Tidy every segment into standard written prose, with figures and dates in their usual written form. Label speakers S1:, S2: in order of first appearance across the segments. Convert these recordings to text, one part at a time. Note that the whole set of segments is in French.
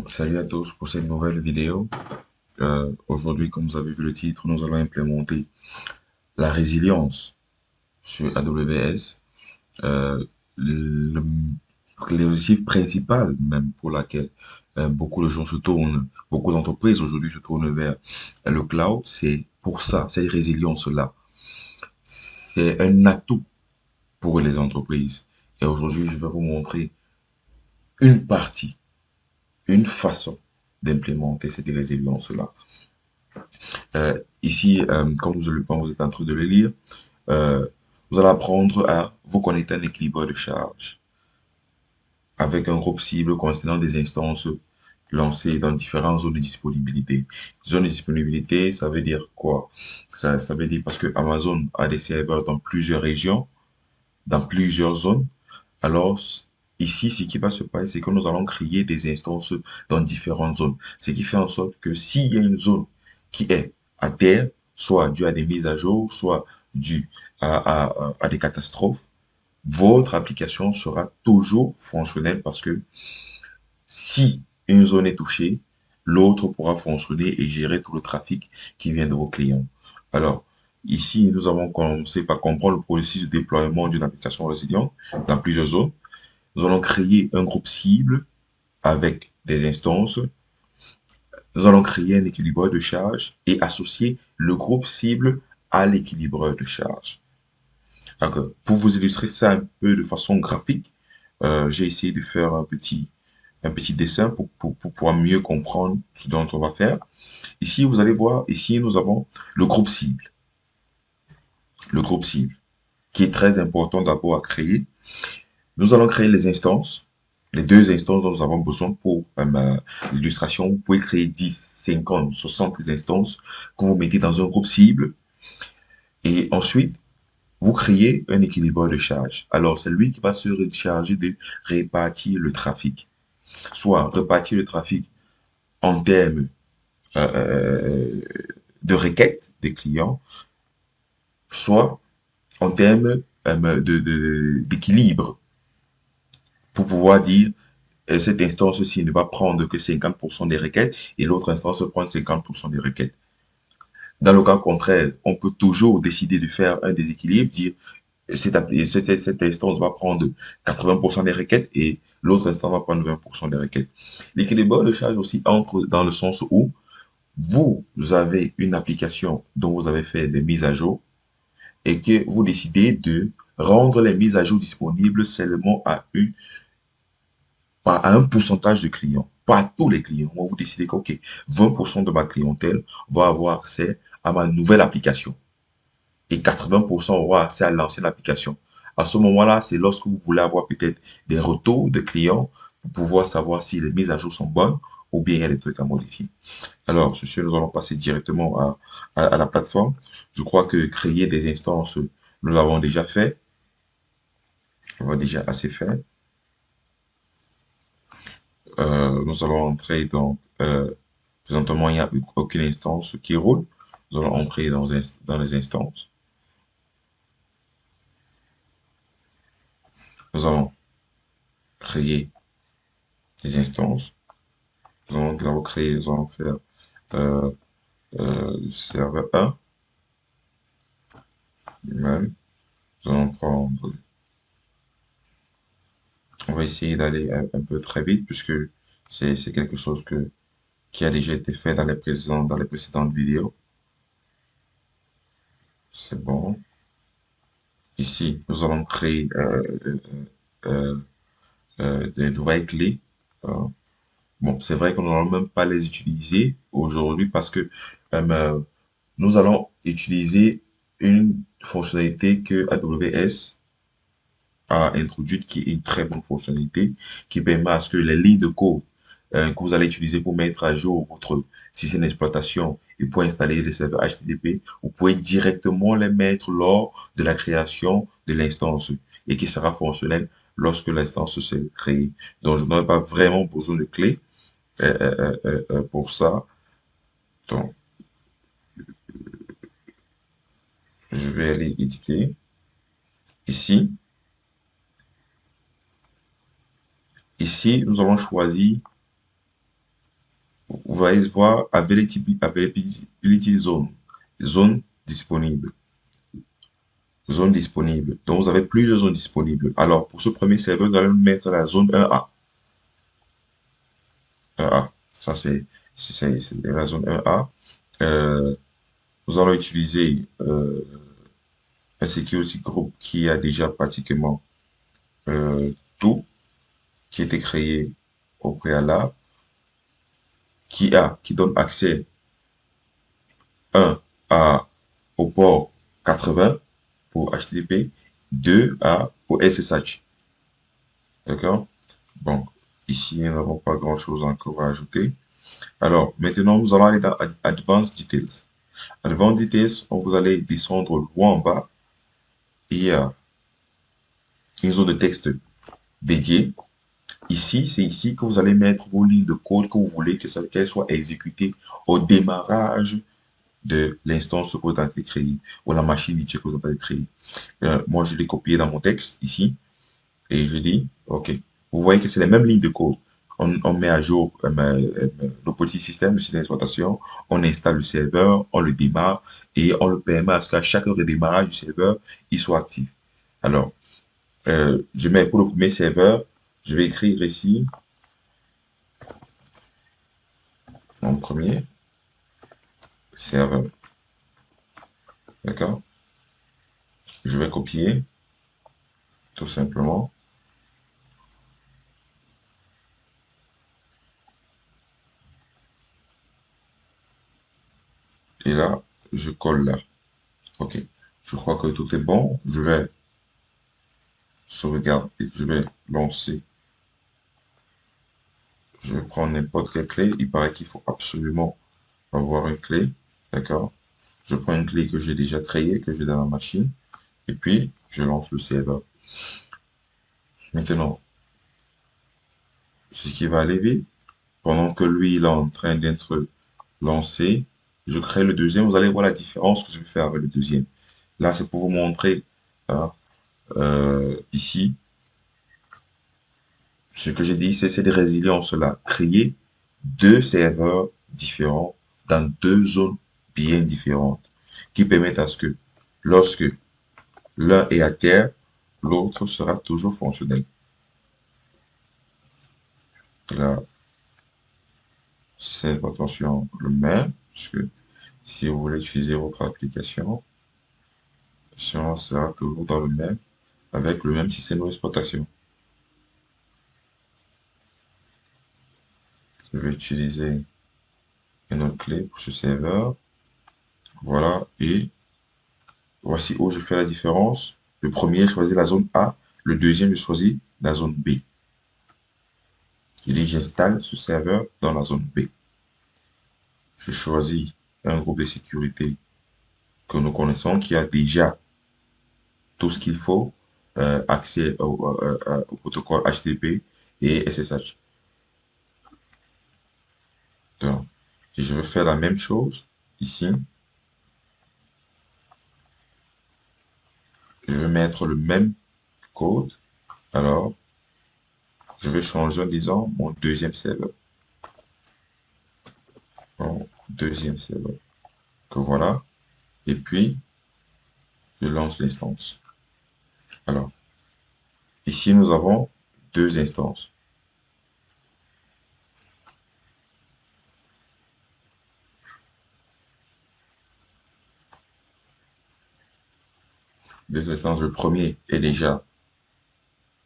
S1: Salut à tous pour cette nouvelle vidéo. Aujourd'hui, comme vous avez vu le titre, nous allons implémenter la résilience sur AWS. Euh, le- L'objectif principal, même pour laquelle beaucoup de gens se tournent, beaucoup d'entreprises aujourd'hui se tournent vers le cloud, c'est pour ça, cette résilience-là. C'est un atout pour les entreprises. Et aujourd'hui, je vais vous montrer une partie, une façon d'implémenter cette résilience-là. Ici, comme vous êtes en train de le lire, euh, vous allez apprendre à vous connecter à un équilibre de charge avec un groupe cible concernant des instances lancées dans différentes zones de disponibilité. Zone de disponibilité, ça veut dire quoi? Ça veut dire parce que Amazon a des serveurs dans plusieurs régions, dans plusieurs zones. Alors, ici, ce qui va se passer, c'est que nous allons créer des instances dans différentes zones. Ce qui fait en sorte que s'il y a une zone qui est à terre, soit due à des mises à jour, soit due à des catastrophes, votre application sera toujours fonctionnelle parce que si une zone est touchée, l'autre pourra fonctionner et gérer tout le trafic qui vient de vos clients. Alors, ici, nous avons commencé par comprendre le processus de déploiement d'une application résiliente dans plusieurs zones. Nous allons créer un groupe cible avec des instances. Nous allons créer un équilibreur de charge et associer le groupe cible à l'équilibreur de charge. Donc, pour vous illustrer ça un peu de façon graphique, j'ai essayé de faire un petit dessin pour pouvoir mieux comprendre ce dont on va faire. Ici, vous allez voir, ici, nous avons le groupe cible. Le groupe cible, qui est très important d'abord à créer. Nous allons créer les instances, les deux instances dont nous avons besoin pour l'illustration. Vous pouvez créer 10, 50, 60 instances que vous mettez dans un groupe cible. Et ensuite, vous créez un équilibreur de charge. Alors, c'est lui qui va se charger de répartir le trafic. Soit répartir le trafic en termes euh, de requêtes des clients, soit en termes d'équilibre pour pouvoir dire cette instance-ci ne va prendre que 50% des requêtes et l'autre instance va prendre 50% des requêtes. Dans le cas contraire, on peut toujours décider de faire un déséquilibre, dire cette instance va prendre 80% des requêtes et l'autre instance va prendre 20% des requêtes. L'équilibre de charge aussi entre dans le sens où vous avez une application dont vous avez fait des mises à jour et que vous décidez de rendre les mises à jour disponibles seulement à un pourcentage de clients, pas à tous les clients. Moi, vous décidez que, OK, 20% de ma clientèle va avoir accès à ma nouvelle application et 80% aura accès à l'ancienne application. À ce moment-là, c'est lorsque vous voulez avoir peut-être des retours de clients pour pouvoir savoir si les mises à jour sont bonnes ou bien il y a des trucs à modifier. Alors, sur ce, nous allons passer directement à la plateforme. Je crois que créer des instances, nous l'avons déjà fait. On va déjà assez fait. Nous allons entrer dans présentement, il n'y a aucune instance qui roule. Nous allons entrer dans les instances. Nous allons créer des instances. Nous allons créer, nous allons faire euh, serveur 1, même. Nous allons prendre, on va essayer d'aller un peu très vite puisque c'est quelque chose qui a déjà été fait dans les précédentes vidéos. C'est bon. Ici, nous allons créer euh, des nouvelles clés. Hein. Bon, c'est vrai qu'on n'allons même pas les utiliser aujourd'hui parce que euh, nous allons utiliser une fonctionnalité que AWS a introduite qui est une très bonne fonctionnalité qui permet à ce que les lignes de code que vous allez utiliser pour mettre à jour votre système d'exploitation et pour installer les serveurs HTTP, vous pouvez directement les mettre lors de la création de l'instance et qui sera fonctionnel lorsque l'instance s'est créée. Donc, je n'aurai pas vraiment besoin de clés pour ça. Donc, je vais aller éditer. Ici, ici, nous allons choisir vous allez voir availability zone, zone disponible, zone disponible. Donc, vous avez plusieurs zones disponibles. Alors, pour ce premier serveur, vous allez mettre la zone 1A. 1A. Ça, c'est la zone 1A. Euh, Nous allons utiliser un security group qui a déjà pratiquement tout, qui a été créé au préalable, qui donne accès, un, au port 80 pour HTTP, 2 au SSH. D'accord? Bon, ici, nous n'avons pas grand-chose encore à ajouter. Alors, maintenant, nous allons aller dans Advanced Details. Advanced Details, on vous allez descendre loin en bas. Il y a une zone de texte dédiée. Ici, c'est ici que vous allez mettre vos lignes de code que vous voulez qu'elles soient exécutées au démarrage de l'instance que vous avez créée ou la machine DJ que vous avez créée. Moi, je l'ai copié dans mon texte ici et je dis, OK. Vous voyez que c'est les mêmes lignes de code. On met à jour le petit système, le système d'exploitation, on installe le serveur, on le démarre et on le permet à ce qu'à chaque redémarrage du serveur, il soit actif. Alors, je mets pour le premier serveur, je vais écrire ici mon premier serveur. D'accord? Je vais copier, tout simplement. Et là, je colle là. OK. Je crois que tout est bon. Je vais sauvegarder. Je vais lancer. Je vais prendre n'importe quelle clé. Il paraît qu'il faut absolument avoir une clé. D'accord? Je prends une clé que j'ai déjà créée, que j'ai dans la machine. Et puis, je lance le serveur. Maintenant, ce qui va aller vite, pendant que lui, il est en train d'être lancé, je crée le deuxième. Vous allez voir la différence que je vais faire avec le deuxième. Là, c'est pour vous montrer, hein, ici, ce que j'ai dit, c'est de résilience là. Créer deux serveurs différents dans deux zones bien différentes qui permettent à ce que lorsque l'un est à terre, l'autre sera toujours fonctionnel. Là, c'est attention le même, parce que si vous voulez utiliser votre application, ça sera toujours dans le même, avec le même système d'exploitation. Je vais utiliser une autre clé pour ce serveur. Voilà, et voici où je fais la différence. Le premier, je choisis la zone A. Le deuxième, je choisis la zone B. Je dis, j'installe ce serveur dans la zone B. Je choisis un groupe de sécurité que nous connaissons, qui a déjà tout ce qu'il faut, accès au protocole HTTP et SSH. Donc, je vais faire la même chose ici. Je vais mettre le même code. Alors, je vais changer en disant mon deuxième serveur. Mon deuxième serveur. Que voilà. Et puis, je lance l'instance. Alors, ici, nous avons deux instances. Deux instances. Le premier est déjà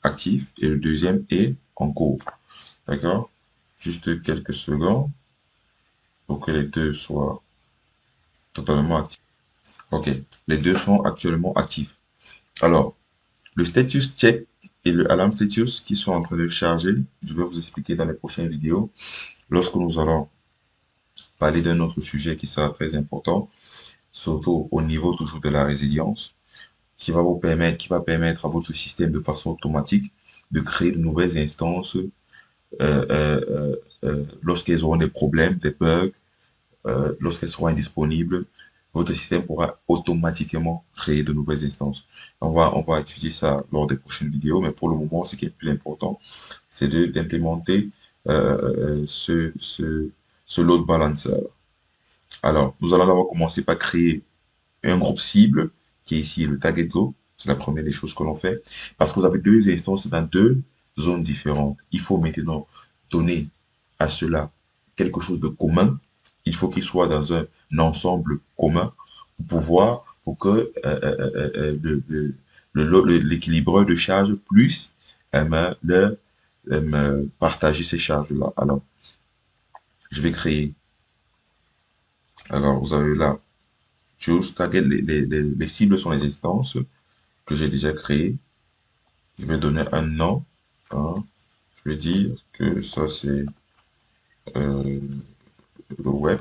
S1: actif et le deuxième est en cours. D'accord? Juste quelques secondes pour que les deux soient totalement actifs. OK. Les deux sont actuellement actifs. Alors, le status check et le alarm status qui sont en train de charger, je vais vous expliquer dans les prochaines vidéos lorsque nous allons parler d'un autre sujet qui sera très important, surtout au niveau toujours de la résilience, qui va permettre à votre système de façon automatique de créer de nouvelles instances lorsqu'elles auront des problèmes, des bugs, lorsqu'elles seront indisponibles, votre système pourra automatiquement créer de nouvelles instances. On va étudier ça lors des prochaines vidéos, mais pour le moment, ce qui est le plus important, c'est d'implémenter ce load balancer. Alors, nous allons d'abord commencer par créer un groupe cible, qui est ici le target group. C'est la première des choses que l'on fait. Parce que vous avez deux instances dans deux zones différentes. Il faut maintenant donner à cela quelque chose de commun. Il faut qu'il soit dans un ensemble commun pour pouvoir, pour que l'équilibreur de charge puisse partager ces charges-là. Alors, je vais créer. Alors, vous avez là, choose target, les cibles sont les instances que j'ai déjà créées. Je vais donner un nom. Hein. Je vais dire que ça, c'est euh, le web.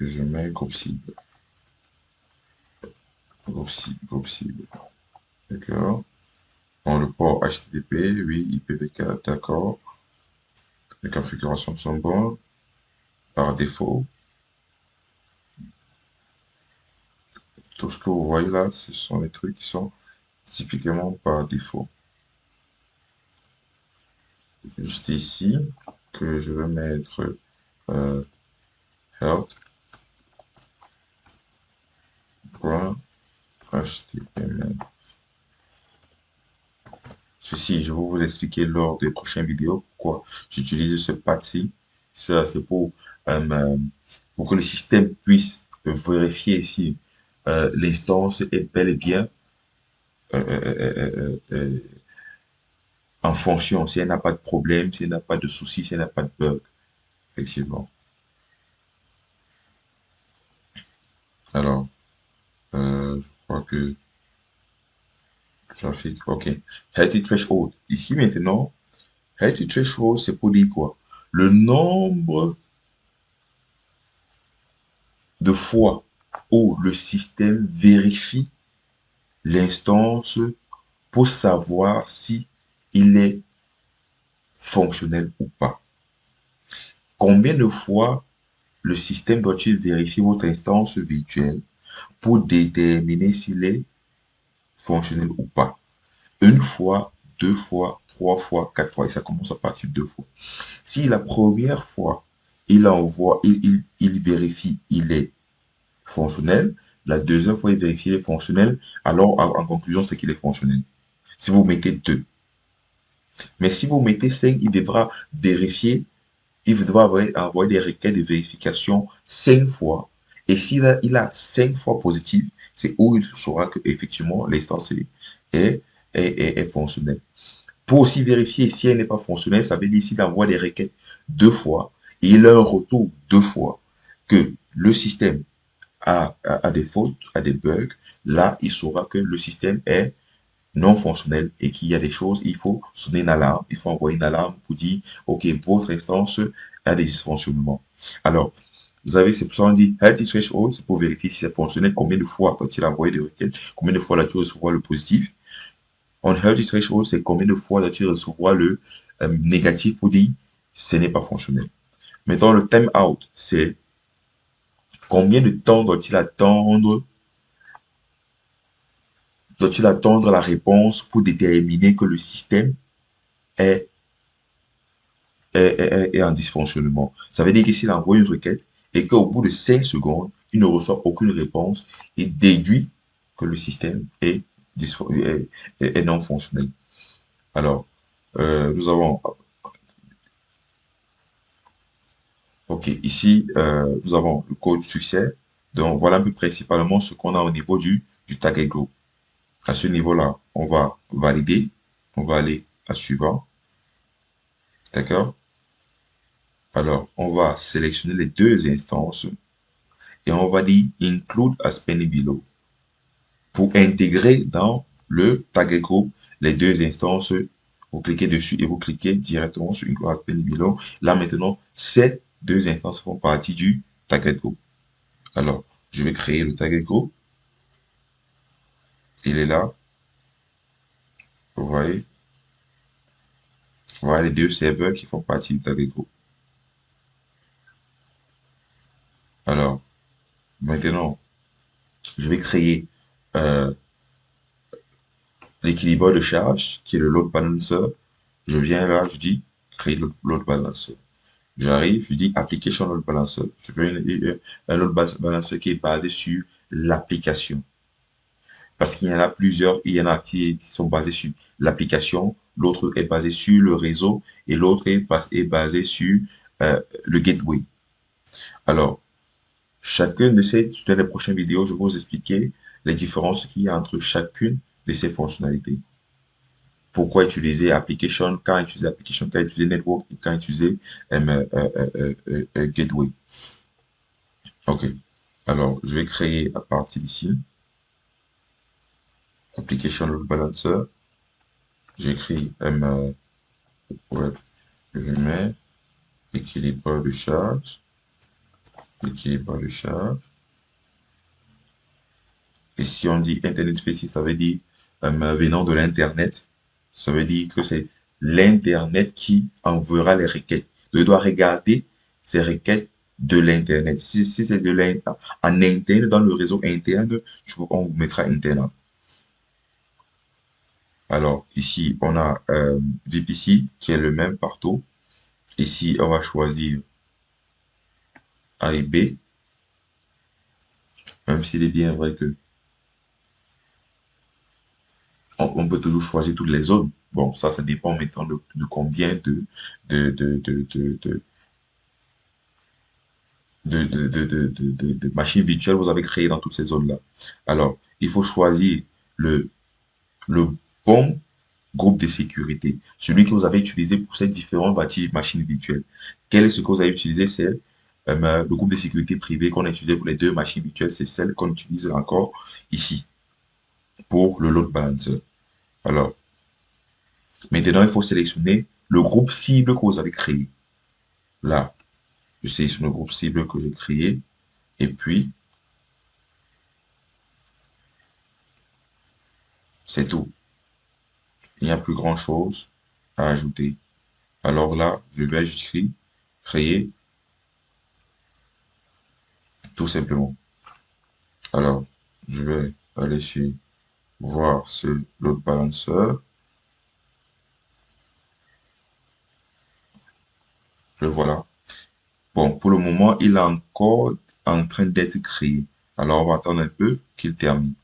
S1: Je mets groupe cible. Groupe cible, groupe cible. D'accord. Bon, le port HTTP, oui, IPv4, d'accord. Les configurations sont bonnes. Par défaut, tout ce que vous voyez là, ce sont les trucs qui sont typiquement par défaut. Juste ici, que je vais mettre euh, help.html. Ceci, je vais vous expliquer lors des prochaines vidéos pourquoi j'utilise ce pad-ci. Ça, c'est pour que le système puisse vérifier si l'instance est bel et bien en fonction, si elle n'a pas de problème, si elle n'a pas de soucis, si elle n'a pas de bug, effectivement. Alors, je crois que trafic, ok. Healthy threshold. Ici maintenant, healthy threshold, c'est pour dire quoi? Le nombre de fois où le système vérifie l'instance pour savoir si il est fonctionnel ou pas. Combien de fois le système doit-il vérifier votre instance virtuelle pour déterminer s'il est fonctionnel ou pas? Une fois, deux fois, trois fois, quatre fois, et ça commence à partir de deux fois. Si la première fois, il envoie, il vérifie, il est fonctionnel, la deuxième fois, il vérifie, il est fonctionnel, alors en conclusion, c'est qu'il est fonctionnel. Si vous mettez 2. Mais si vous mettez 5, il devra vérifier, il devra envoyer des requêtes de vérification 5 fois. Et s'il a 5 fois positif, c'est où il saura que effectivement l'instance est fonctionnelle. Pour aussi vérifier si elle n'est pas fonctionnelle, ça veut dire s'il envoie des requêtes 2 fois et il a un retour 2 fois que le système a des fautes, a des bugs, là, il saura que le système est non fonctionnel et qu'il y a des choses, il faut sonner une alarme, il faut envoyer une alarme pour dire, OK, votre instance a des dysfonctionnements. Alors, vous avez, c'est pour ça qu'on dit healthy threshold, c'est pour vérifier si c'est fonctionnel, combien de fois quand il a envoyé des requêtes, combien de fois là tu recevoir le positif. Unhealthy threshold, c'est combien de fois là tu recevoir le négatif pour dire ce n'est pas fonctionnel. Maintenant, le time out, c'est combien de temps doit-il attendre la réponse pour déterminer que le système est est en dysfonctionnement. Ça veut dire que s'il envoie une requête et qu'au bout de 5 secondes, il ne reçoit aucune réponse, il déduit que le système est non fonctionnel. Alors, nous avons, ok, ici, nous avons le code succès. Donc, voilà un peu principalement ce qu'on a au niveau du target group. À ce niveau-là, on va valider, on va aller à suivant, d'accord? Alors, on va sélectionner les deux instances et on va dire include as penny below pour intégrer dans le target group les deux instances. Vous cliquez dessus et vous cliquez directement sur include as penny below. Là maintenant, ces deux instances font partie du target group. Alors, je vais créer le target group. Il est là. Vous voyez, voilà les deux serveurs qui font partie du target group. Alors, maintenant, je vais créer l'équilibre de charge qui est le load balancer. Je viens là, je dis créer le load balancer. J'arrive, je dis Application Load Balancer. Je veux un load balancer qui est basé sur l'application. Parce qu'il y en a plusieurs, il y en a qui sont basés sur l'application, l'autre est basé sur le réseau et l'autre est basé sur le gateway. Alors, chacune de dans les prochaines vidéos, je vais vous expliquer les différences qu'il y a entre chacune de ces fonctionnalités. Pourquoi utiliser application, quand utiliser network et quand utiliser gateway. Ok. Alors, je vais créer à partir d'ici application load balancer. J'écris web. Je mets équilibre de charge. Équilibre de charge. Et si on dit Internet Facing, ça veut dire venant de l'Internet. Ça veut dire que c'est l'Internet qui enverra les requêtes. Je dois regarder ces requêtes de l'Internet. Si c'est de l'Internet, en interne, dans le réseau interne, on vous mettra Internet. Alors, ici, on a VPC qui est le même partout. Ici, on va choisir A et B, même s'il est bien vrai que on peut toujours choisir toutes les zones. Bon, ça dépend maintenant de combien de, de, de, de, de, de machines virtuelles vous avez créées dans toutes ces zones-là. Alors, il faut choisir le, le bon groupe de sécurité, celui que vous avez utilisé pour ces différentes machines virtuelles. Quel est ce que vous avez utilisé? C'est le groupe de sécurité privé qu'on a utilisé pour les deux machines virtuelles, c'est celle qu'on utilise encore ici pour le load balancer. Alors, maintenant, il faut sélectionner le groupe cible que vous avez créé. Là, je sélectionne le groupe cible que j'ai créé. Et puis, c'est tout. Il n'y a plus grand chose à ajouter. Alors là, je vais juste créer, tout simplement. Alors, je vais aller sur voir ce load balancer. Le voilà. Bon, pour le moment, il est encore en train d'être créé. Alors, on va attendre un peu qu'il termine.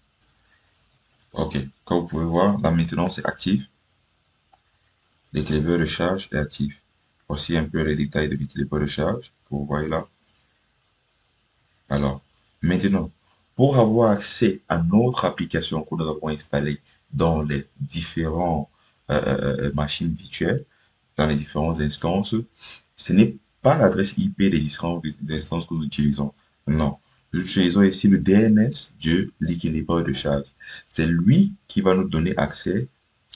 S1: Ok, comme vous pouvez voir, là maintenant c'est actif. L'équilibre de charge est actif. Voici un peu les détails de l'équilibre de charge que vous voyez là. Alors, maintenant, pour avoir accès à notre application que nous avons installée dans les différentes machines virtuelles, dans les différentes instances, ce n'est pas l'adresse IP des différentes instances que nous utilisons. Non. Nous utilisons ici le DNS de l'équilibre de charge. C'est lui qui va nous donner accès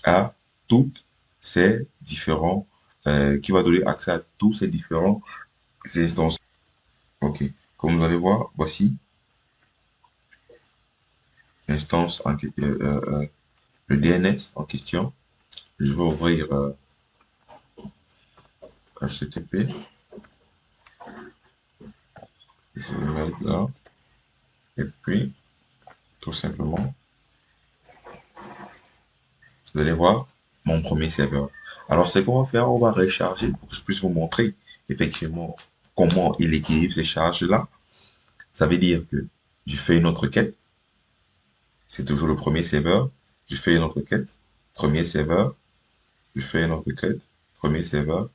S1: à toutes ces différents, qui va donner accès à tous ces différents instances. Ok. Comme vous allez voir, voici l'instance, le DNS en question. Je vais ouvrir HTTP. Je vais le mettre là. Et puis, tout simplement, vous allez voir mon premier serveur. Alors, ce qu'on va faire, on va recharger pour que je puisse vous montrer effectivement comment il équilibre ces charges-là. Ça veut dire que je fais une autre quête. C'est toujours le premier serveur. Je fais une autre quête. Premier serveur. Je fais une autre quête. Premier serveur.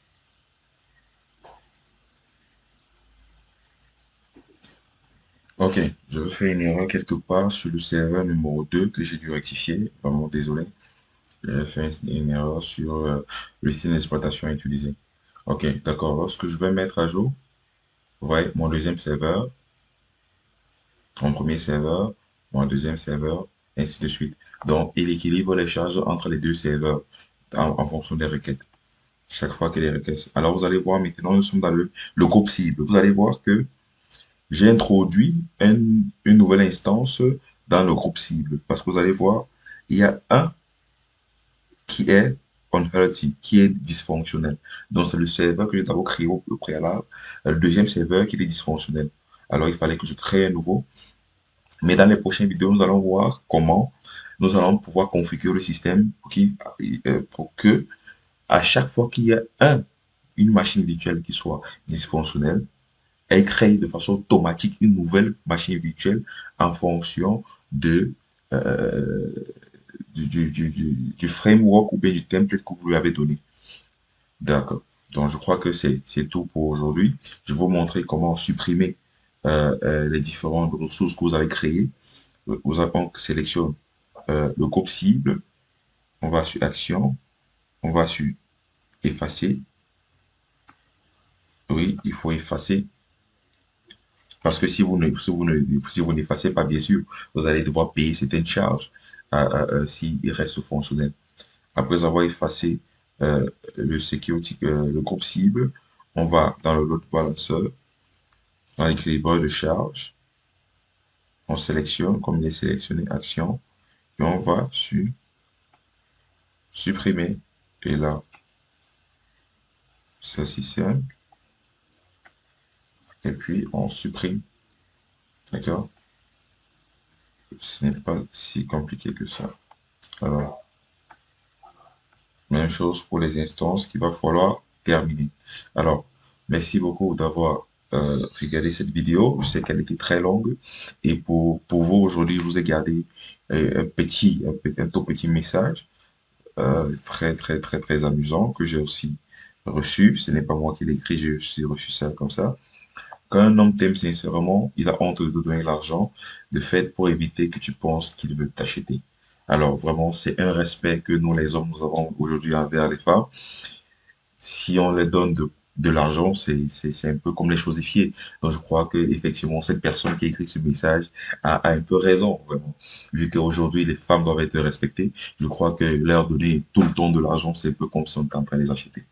S1: Ok, je vais faire une erreur quelque part sur le serveur numéro 2 que j'ai dû rectifier. Vraiment désolé. J'ai fait une erreur sur le système d'exploitation utilisé. Ok, d'accord. Lorsque je vais mettre à jour, vous voyez, mon deuxième serveur, mon premier serveur, mon deuxième serveur, ainsi de suite. Donc, il équilibre les charges entre les deux serveurs en fonction des requêtes. Chaque fois que les requêtes. Alors, vous allez voir maintenant, nous sommes dans le groupe cible. Vous allez voir que j'ai introduit une nouvelle instance dans le groupe cible. Parce que vous allez voir, il y a un qui est unhealthy, qui est dysfonctionnel. Donc, c'est le serveur que j'ai d'abord créé au préalable. Le deuxième serveur qui était dysfonctionnel. Alors, il fallait que je crée un nouveau. Mais dans les prochaines vidéos, nous allons voir comment nous allons pouvoir configurer le système pour que, à chaque fois qu'il y a une machine virtuelle qui soit dysfonctionnelle, elle crée de façon automatique une nouvelle machine virtuelle en fonction de, euh, du framework ou bien du template que vous lui avez donné. D'accord. Donc, je crois que c'est tout pour aujourd'hui. Je vais vous montrer comment supprimer les différentes ressources que vous avez créées. On sélectionne le groupe cible, on va sur Action, on va sur Effacer. Oui, il faut effacer. Parce que si vous n'effacez pas, bien sûr, vous allez devoir payer certaines charges s'il reste fonctionnel. Après avoir effacé le groupe cible, on va dans le load balancer, dans l'équilibre de charge, on sélectionne, comme il est sélectionné, action, et on va sur supprimer. Et là, c'est assez simple. Et puis, on supprime. D'accord? Ce n'est pas si compliqué que ça. Alors, même chose pour les instances qu'il va falloir terminer. Alors, merci beaucoup d'avoir regardé cette vidéo. Je sais qu'elle était très longue. Et pour vous, aujourd'hui, je vous ai gardé un tout petit message très amusant que j'ai aussi reçu. Ce n'est pas moi qui l'ai écrit, j'ai aussi reçu ça comme ça. Quand un homme t'aime sincèrement, il a honte de te donner l'argent, de fait pour éviter que tu penses qu'il veut t'acheter. Alors vraiment, c'est un respect que nous les hommes, nous avons aujourd'hui envers les femmes. Si on les donne de l'argent, c'est un peu comme les chosifier. Donc je crois que effectivement cette personne qui a écrit ce message a un peu raison, vraiment. Vu qu'aujourd'hui les femmes doivent être respectées, je crois que leur donner tout le temps de l'argent, c'est un peu comme si on était en train de les acheter.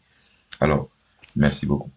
S1: Alors, merci beaucoup.